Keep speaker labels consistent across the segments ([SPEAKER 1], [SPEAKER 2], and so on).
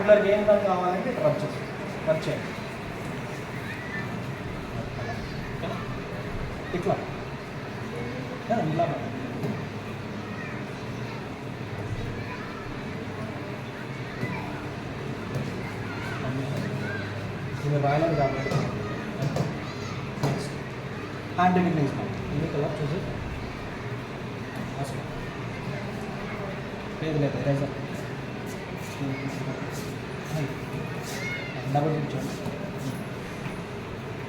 [SPEAKER 1] Particular game కానీ కావాలంటే ఇట్లా రబ్ చేయండి. ఇట్లా ఇలా ఇది రాయలేదు కాబట్టి నెక్స్ట్ హ్యాండ్ రికగ్నైజ్ ఇది కలర్ చూసి లేదు లేదు ఎరేజర్ డబుల్ చూడండి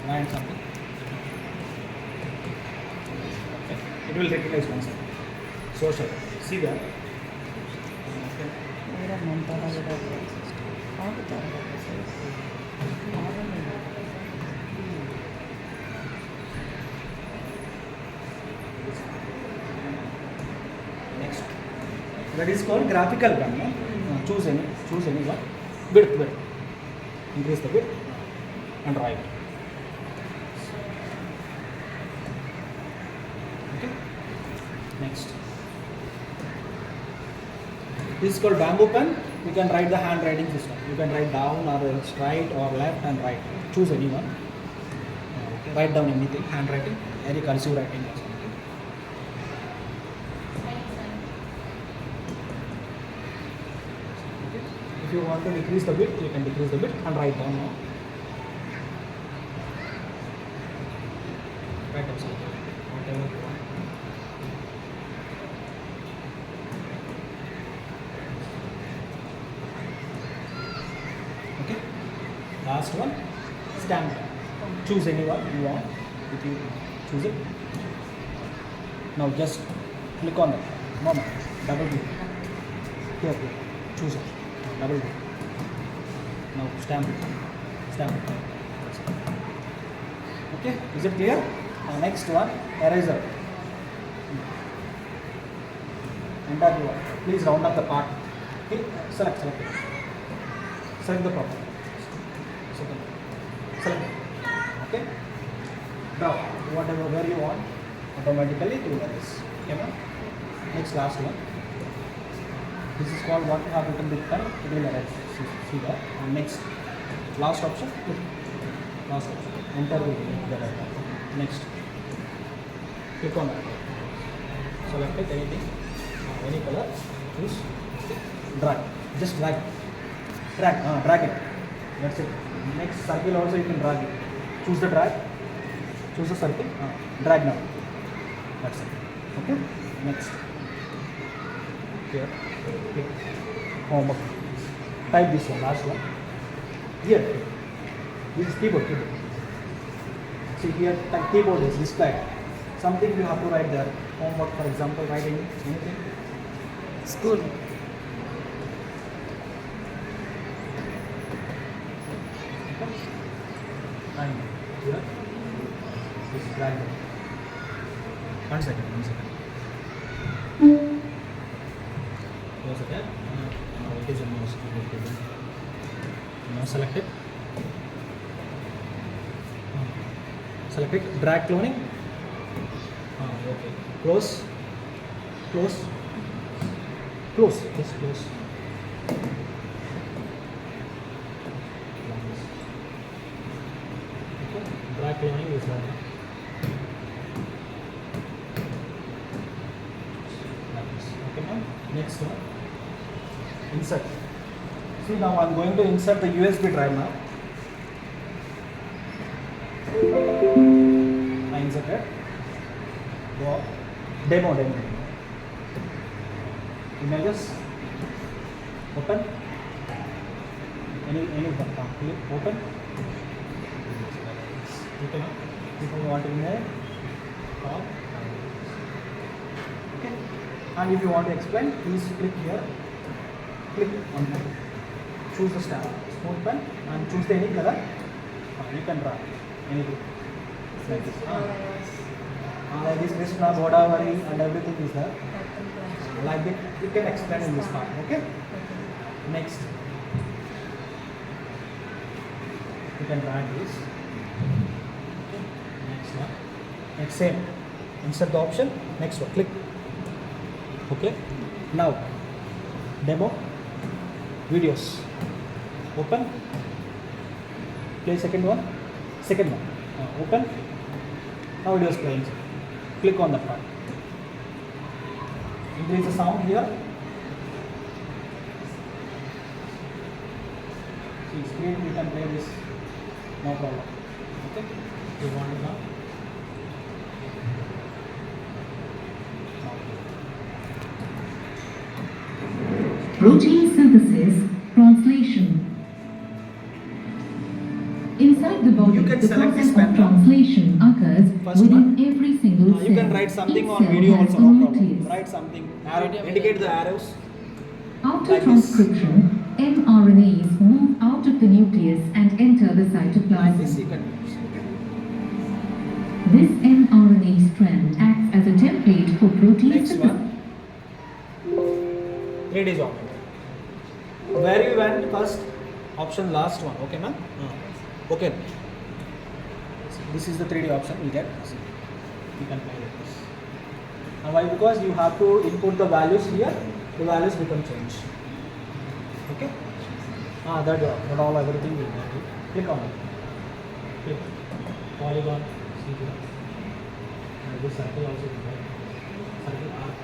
[SPEAKER 1] రాయండి something. It will recognize oneself. Social. See that? Next. That is called graphical gun. No? Choose any one. Width. Increase the width and right. Okay. Next. This is called bamboo pen. You can write the handwriting system. You can write down or else right or left and right. Choose anyone. Okay. Write down anything. Handwriting, any cursive writing or something. Okay. If you want to decrease the width, you can decrease the width and write down now. Write down something. Whatever you want. Okay. Last one, stamp. Choose anyone you want. If you choose it, now just click on it. Moment. Double click. Here. Choose it. Double click. Now stamp it. Okay. Is it clear? Next one, eraser. Enter the one. Please round up the part. Okay. Select it. Select the problem. Select it. Okay. Draw whatever where you want. Automatically it will erase. Okay, ma'am. Next last one. This is called what you have written with pen. It will erase. See that. And next last option. Last option. Enter the data. Next. Click on that. Select it. Anything. Any color. Choose. Drag. Just drag. Drag it. That's it. Next circle also you can drag it. Choose the drag. Choose the circle. Drag now. That's it. Okay. Next. Here. Click. Homework. Type this one. Last one. Here. This is keyboard. See here. Keyboard is displayed. Something you have to write there. Homework, for example. Write anything.
[SPEAKER 2] School.
[SPEAKER 1] And here, this drag it. One second. Close it. Now it is a mouse. Now select it. Select it. Drag cloning. Okay. Close. Just close. Drag cloning is done. Okay, ma'am. Next one. Insert. See, now I'm going to insert the USB drive now. I inserted. Go. Demo. Images. Open. Any click. Open. Okay, now if you want to remove, call. Okay, and if you want to explain, please click here. Click on that. Choose the smooth pen and choose any color. You can draw anything like this. Like this Krishna, Godavari and everything is there. Like it, you can explain in this part. Okay. Next, you can draw this. Next same, insert the option, next one, click. Okay, now demo videos. Open. Play second one. Second one. Open. Now video is playing. Click on that part. Increase the sound here. See screen, you can play this. No problem. Okay. You want it now?
[SPEAKER 2] Protein synthesis translation. Inside the body,
[SPEAKER 1] You can
[SPEAKER 2] the
[SPEAKER 1] select
[SPEAKER 2] process
[SPEAKER 1] this pen
[SPEAKER 2] of
[SPEAKER 1] now.
[SPEAKER 2] translation occurs
[SPEAKER 1] First
[SPEAKER 2] within
[SPEAKER 1] one.
[SPEAKER 2] every single cell.
[SPEAKER 1] You can write something
[SPEAKER 2] Each
[SPEAKER 1] on
[SPEAKER 2] cell
[SPEAKER 1] video
[SPEAKER 2] has
[SPEAKER 1] also,
[SPEAKER 2] a
[SPEAKER 1] no problem.
[SPEAKER 2] nucleus.
[SPEAKER 1] Write something. Arrow, indicate the arrows.
[SPEAKER 2] After
[SPEAKER 1] like this.
[SPEAKER 2] transcription, mRNAs move out of the nucleus and enter the
[SPEAKER 1] Like this
[SPEAKER 2] cytoplasm.
[SPEAKER 1] you can use. Okay.
[SPEAKER 2] This mRNA strand acts as a template for protein
[SPEAKER 1] Next
[SPEAKER 2] synthesis.
[SPEAKER 1] one. 3D geometry. Where you went first? Option last one. Okay, ma'am? Okay. This is the 3D option you get. See, you can play with this. And why? Because you have to input the values here. The values become changed. Okay. That all everything will be. Click on it. Click. Polygon. See here. And this circle also will be. Circle arc.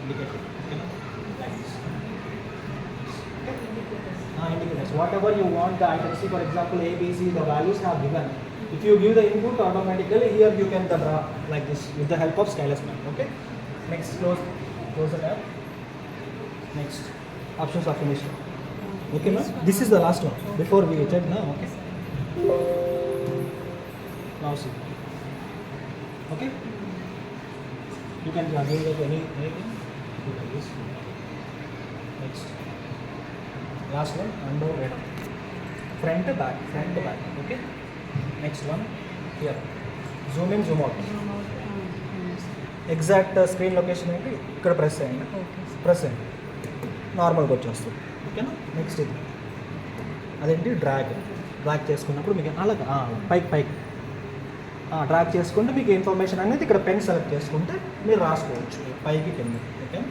[SPEAKER 1] Indicate it. Okay. Like this. Indicators. Whatever you want the item. See, for example, A, B, C, the values have given. If you give the input automatically, here you can draw like this with the help of stylus pen. Okay. Next, close the tab. Next, options are finished. Okay, ma'am. This is the last one. Before we check now. Okay. Now see. Okay. You can give it anything. Like this. Next. Last one, undo red. Front to back, okay? Next one, here. Zoom in, zoom out. Exact screen location ఏంటి ఇక్కడ press చేయండి. Press చేయండి. నార్మల్గా వచ్చేస్తుంది. ఓకేనా? Next ఇది. అదేంటి drag చేసుకున్నప్పుడు మీకు అలాగా పైకి డ్రాగ్ చేసుకుంటే మీకు ఇన్ఫర్మేషన్ అనేది ఇక్కడ పెన్ సెలెక్ట్ చేసుకుంటే మీరు రాసుకోవచ్చు పైకి కింద. ఓకేనా?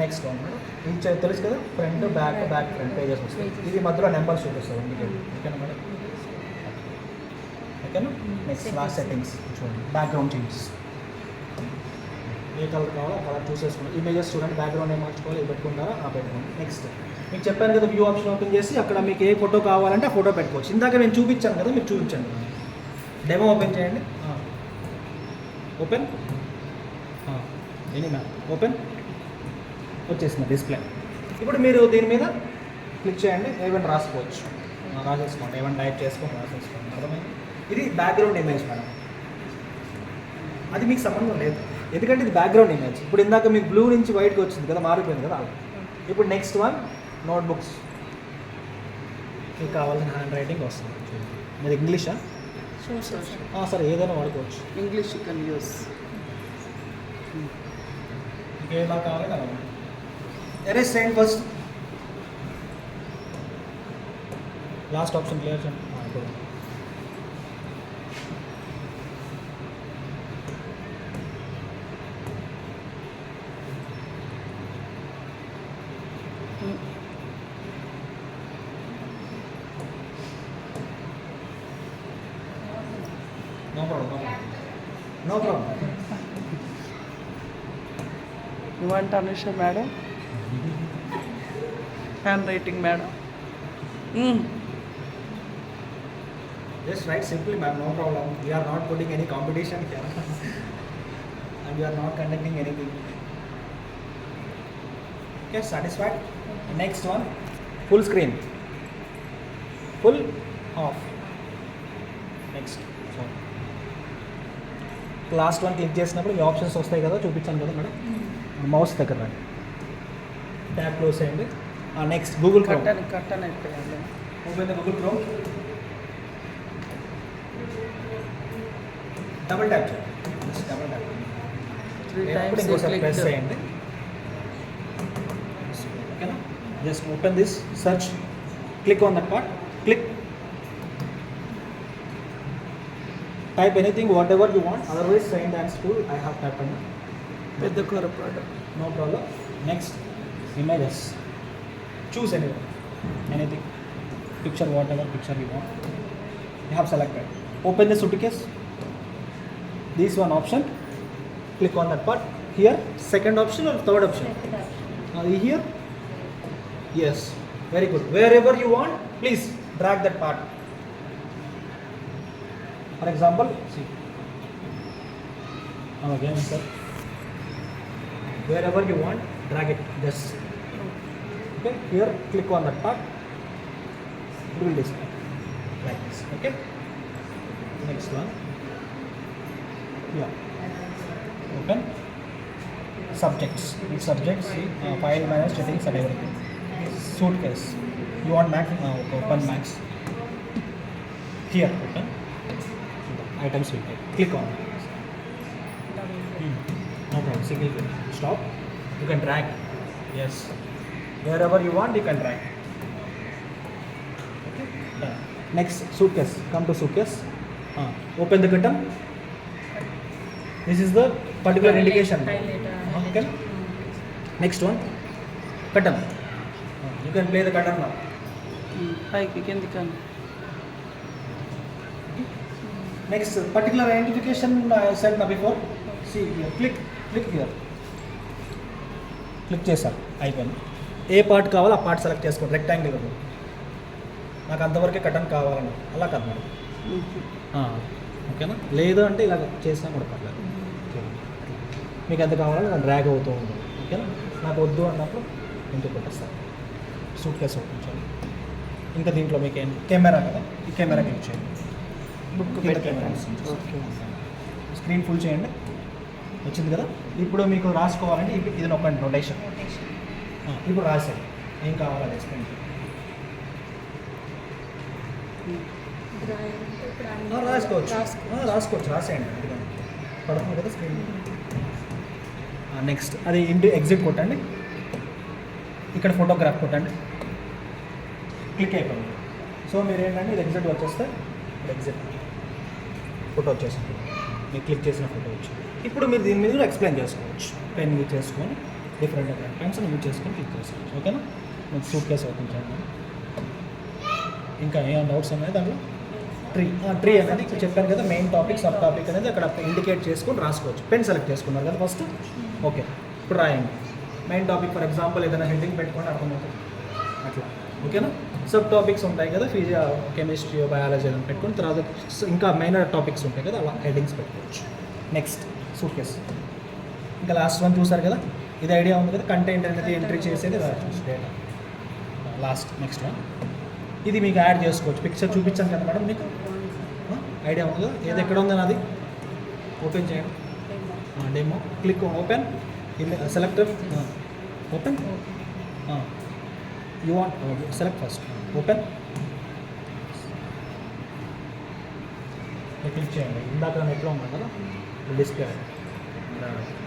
[SPEAKER 1] నెక్స్ట్ వన్ మేడం ఇది తెలుసు కదా ఫ్రంట్ బ్యాక్ ఫ్రంట్ పేజెస్ వస్తాయి. ఇది మధ్యలో నెంబర్స్ చూపిస్తారు అందుకే. ఓకేనా మేడం? ఓకేనా? నెక్స్ట్ లాస్ట్ సెట్టింగ్స్ చూడండి. బ్యాక్గ్రౌండ్ చేంజెస్ ఏ కలర్ కావాలో ఆ కలర్ చూసేసుకోండి. ఇమేజెస్ చూడండి. బ్యాక్గ్రౌండ్ ఏం మార్చుకోవాలి ఇది పెట్టుకుంటారా పెట్టుకోండి. నెక్స్ట్ మీకు చెప్పాను కదా వ్యూ ఆప్షన్ ఓపెన్ చేసి అక్కడ మీకు ఏ ఫోటో కావాలంటే ఆ ఫోటో పెట్టుకోవచ్చు. ఇందాక నేను చూపించాను కదా మీరు చూపించండి. డెమో ఓపెన్ చేయండి. ఓపెన్ ఎనీ మ్యామ్ ఓపెన్ వచ్చేసింది డిస్ప్లే. ఇప్పుడు మీరు దీని మీద క్లిక్ చేయండి. ఏమైనా రాసుకోవచ్చు. రాసేసుకోండి. ఏమైనా టైప్ చేసుకొని రాసేసుకోండి. అర్థమైంది? ఇది బ్యాక్గ్రౌండ్ ఇమేజ్ మేడం. అది మీకు సంబంధం లేదు ఎందుకంటే ఇది బ్యాక్గ్రౌండ్ ఇమేజ్. ఇప్పుడు ఇందాక మీకు బ్లూ నుంచి వైట్కి వచ్చింది కదా మారిపోయింది కదా అలా. ఇప్పుడు నెక్స్ట్ వన్ నోట్బుక్స్. మీకు కావాల్సిన హ్యాండ్ రైటింగ్ వస్తుంది. మీది ఇంగ్లీషా? సరే ఏదైనా వాడుకోవచ్చు.
[SPEAKER 3] English you can use.
[SPEAKER 1] మీకు ఎలా కావాలంటే అలా. ఎరేజ్ చేయండి ఫస్ట్. లాస్ట్ ఆప్షన్ క్లియర్ చేయండి. ఇప్పుడు No problem.
[SPEAKER 3] You want Anusha madam? Handwriting madam?
[SPEAKER 1] Just write simply, ma'am. No problem. We are not putting any competition here, and we are not conducting anything. Okay, satisfied? Next one, full screen. Full off. Next. So, last one click చేసినప్పుడు మీ options వస్తాయి కదా చూపించాను కదా madam. Mouse దగ్గర రండి. Tab close చేయండి. Next Google Chrome.
[SPEAKER 3] కట్టన్ అయిపోయాలి.
[SPEAKER 1] Open the Google Chrome. Double tap చేయండి. డబుల్ ట్యాప్
[SPEAKER 3] 3 times
[SPEAKER 1] ఇంకోసారి ప్రెస్ చేయండి. ఓకేనా? Just open this search. Click on that part. Click. Type anything, whatever you want. Otherwise, Saint Anne's School, I have typed on.
[SPEAKER 3] పెద్ద కూర product.
[SPEAKER 1] No problem. Next, images. Choose anyone. anything, picture, whatever picture you want. You have selected. Open the suitcase. This one option. Click on that part. Here, second option or third option? Here? Yes. Very good. Wherever you want, please drag that part. For example, see. Now again, sir. Wherever you want, drag it. Just. Okay. Here, click on that part. It will display like this. Okay. Next one. Yeah. Open. Subjects. Which subjects? See, file manage settings and everything. Suitcase. You want Max? Open Max. Here. Open. Items will take. Click on. No problem. Single click. Stop. You can drag. Yes. Wherever you want, you can drag. Okay. Done. Next, suitcase. Come to suitcase. Open the curtain. This is the particular indication. Okay. Next one. Curtain. You can play the curtain now.
[SPEAKER 3] పైకి కిందికి
[SPEAKER 1] Next, particular identification I said now before. See here. Click here. Click చేశాను అయిపోయింది. ఏ part కావాలో ఆ part select చేసుకోండి. Rectangle నాకు అంతవరకే కటన్ కావాలని అలా కాదు మేడం. ఓకేనా? లేదు అంటే ఇలా చేసినా కూడా పర్లేదు. మీకు ఎంత కావాలో నాకు డ్రాగ్ అవుతూ ఉంటుంది. ఓకేనా? నాకు వద్దు అన్నప్పుడు ఇంటికి పెట్టేస్తాను. సూట్ కేసు ఓపెన్ చేయండి. ఇంకా దీంట్లో మీకు ఏంటి కెమెరా కదా, ఈ కెమెరా క్లిక్ చేయండి.
[SPEAKER 3] Book
[SPEAKER 1] camera
[SPEAKER 3] okay.
[SPEAKER 1] Screen full చేయండి. వచ్చింది కదా. ఇప్పుడు మీకు రాసుకోవాలంటే ఇది నొక్కండి రొటేషన్. ఇప్పుడు రాసేయండి ఏం కావాలని ఎక్స్ప్లెయిన్ చేయండి. రాసుకోవచ్చు రాసేయండి. పడుతుంది కదా స్క్రీన్. నెక్స్ట్ అది ఇంటి ఎగ్జిట్ కొట్టండి. ఇక్కడ ఫోటోగ్రాఫ్ కొట్టండి. క్లిక్ అయిపోయింది. సో మీరు ఏంటంటే ఇది ఎగ్జిట్ వచ్చేస్తే ఎగ్జిట్ ఫోటో వచ్చేస్తుంది. మీరు క్లిక్ చేసిన ఫోటో వచ్చింది. ఇప్పుడు మీరు దీని మీద ఎక్స్ప్లెయిన్ చేసుకోవచ్చు. పెన్ యూజ్ చేసుకొని డిఫరెంట్ పెన్స్ యూజ్ చేసుకొని క్లిక్ చేసుకోవచ్చు. ఓకేనా? మీకు సూట్ కేసు ఓపెన్ చేయండి. ఇంకా ఏమైనా డౌట్స్ ఉన్నాయి దాంట్లో? ట్రీ అనేది ఇప్పుడు చెప్పాను కదా, మెయిన్ టాపిక్ సబ్ టాపిక్ అనేది అక్కడ ఇండికేట్ చేసుకొని రాసుకోవచ్చు. పెన్ సెలెక్ట్ చేసుకున్నారు కదా ఫస్ట్. ఓకే, ఇప్పుడు రాయండి మెయిన్ టాపిక్. ఫర్ ఎగ్జాంపుల్ ఏదైనా హెడ్డింగ్ పెట్టుకొని అర్థమవుతుంది అట్లా. ఓకేనా? సబ్ టాపిక్స్ ఉంటాయి కదా, ఫిజియా, కెమిస్ట్రీ, బయాలజీ అని పెట్టుకుని తర్వాత ఇంకా మైనర్ టాపిక్స్ ఉంటాయి కదా, అలా హెడ్డింగ్స్ పెట్టుకోవచ్చు. Next suit case. ఇంకా లాస్ట్ వన్ చూసారు కదా, ఇది ఐడియా ఉంది కదా, కంటెంట్ అనేది ఎంట్రీ చేసేది డేటా. లాస్ట్ నెక్స్ట్ వన్ ఇది మీకు యాడ్ చేసుకోవచ్చు. పిక్చర్ చూపించాను కదా మేడం, మీకు ఐడియా ఉంది కదా, ఏది ఎక్కడ ఉంది నాది. ఓపెన్ చేయండి. Demo click open selector open. You want select first open. Click చేయండి. ఇందాక ఎట్లా ఉన్నాం కదా డిస్ప్లే.